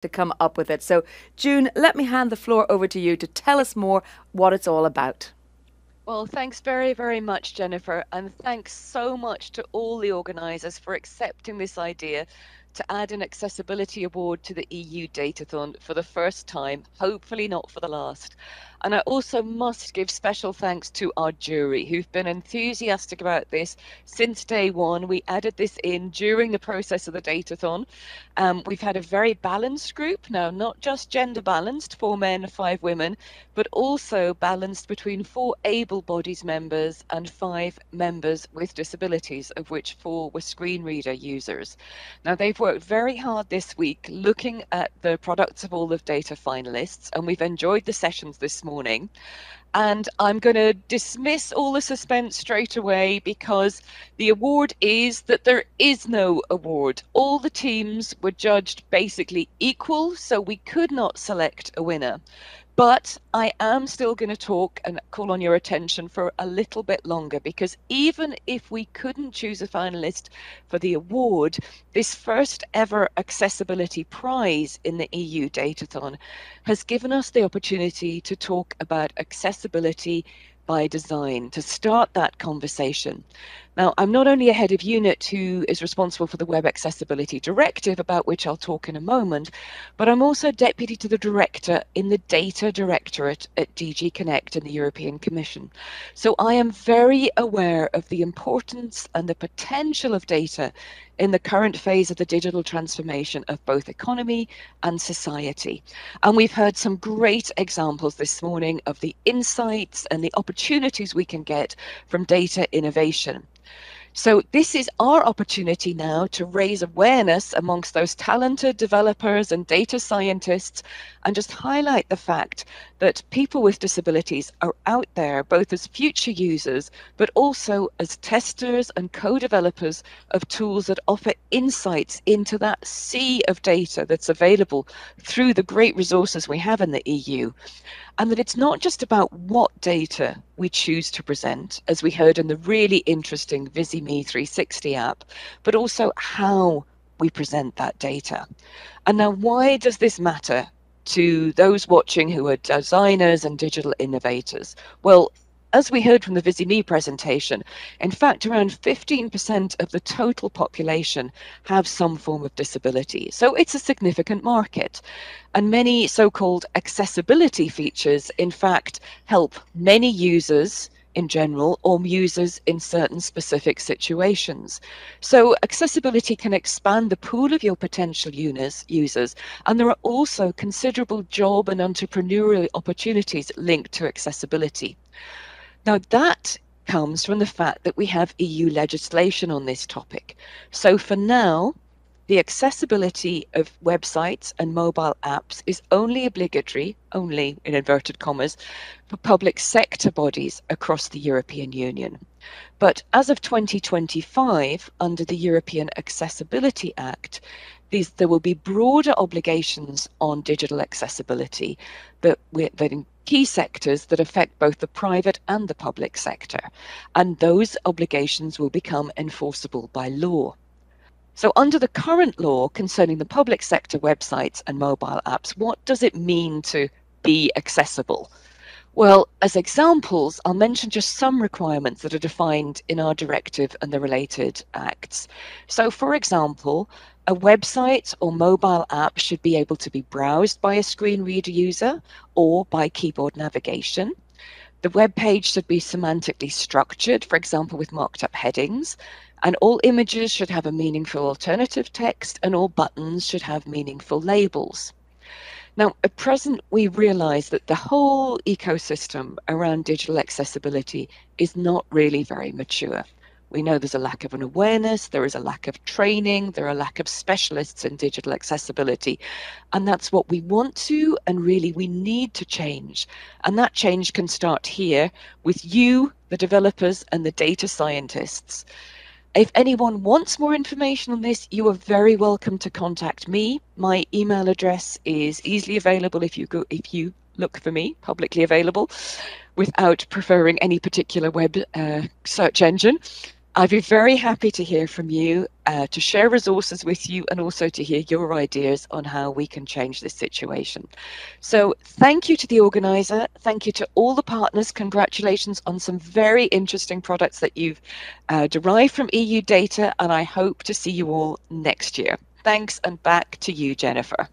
to come up with it. So, June, let me hand the floor over to you to tell us more what it's all about. Well, thanks very, very much, Jennifer, and thanks so much to all the organisers for accepting this idea to add an accessibility award to the EU Datathon for the first time, hopefully not for the last. And I also must give special thanks to our jury, who've been enthusiastic about this since day one. We added this in during the process of the Datathon. We've had a very balanced group now, not just gender balanced, 4 men, 5 women, but also balanced between 4 able-bodied members and 5 members with disabilities, of which 4 were screen reader users. Now, they've worked very hard this week looking at the products of all the data finalists, and we've enjoyed the sessions this morning. And I'm going to dismiss all the suspense straight away because the award is that there is no award. All the teams were judged basically equal, so we could not select a winner. But I am still going to talk and call on your attention for a little bit longer, because even if we couldn't choose a finalist for the award, this first ever accessibility prize in the EU Datathon has given us the opportunity to talk about accessibility by design, to start that conversation. Now, I'm not only a head of unit who is responsible for the Web Accessibility Directive, about which I'll talk in a moment, but I'm also deputy to the director in the Data Directorate at DG CNECT in the European Commission. So I am very aware of the importance and the potential of data in the current phase of the digital transformation of both economy and society. And we've heard some great examples this morning of the insights and the opportunities we can get from data innovation. So this is our opportunity now to raise awareness amongst those talented developers and data scientists, and just highlight the fact that people with disabilities are out there both as future users, but also as testers and co-developers of tools that offer insights into that sea of data that's available through the great resources we have in the EU. And that it's not just about what data we choose to present, as we heard in the really interesting VisiMe 360 app, but also how we present that data. And now, why does this matter to those watching who are designers and digital innovators? Well, as we heard from the VisiMe presentation, in fact, around 15% of the total population have some form of disability. So it's a significant market. And many so-called accessibility features, in fact, help many users in general, or users in certain specific situations. So accessibility can expand the pool of your potential users, and there are also considerable job and entrepreneurial opportunities linked to accessibility. Now, that comes from the fact that we have EU legislation on this topic. So for now, the accessibility of websites and mobile apps is only obligatory, only in inverted commas, for public sector bodies across the European Union. But as of 2025, under the European Accessibility Act, there will be broader obligations on digital accessibility that in key sectors that affect both the private and the public sector. And those obligations will become enforceable by law. So under the current law concerning the public sector websites and mobile apps, what does it mean to be accessible? Well, as examples, I'll mention just some requirements that are defined in our directive and the related acts. So, for example, a website or mobile app should be able to be browsed by a screen reader user or by keyboard navigation. The web page should be semantically structured, for example, with marked up headings, and all images should have a meaningful alternative text, and all buttons should have meaningful labels. Now, at present, we realise that the whole ecosystem around digital accessibility is not really very mature. We know there's a lack of an awareness, there is a lack of training, there are a lack of specialists in digital accessibility. And that's what we want to, and really we need to change. And that change can start here with you, the developers and the data scientists. If anyone wants more information on this, you are very welcome to contact me. My email address is easily available if you look for me, publicly available, without preferring any particular web search engine. I'd be very happy to hear from you, to share resources with you, and also to hear your ideas on how we can change this situation. So thank you to the organizer. Thank you to all the partners. Congratulations on some very interesting products that you've derived from EU data, and I hope to see you all next year. Thanks, and back to you, Jennifer.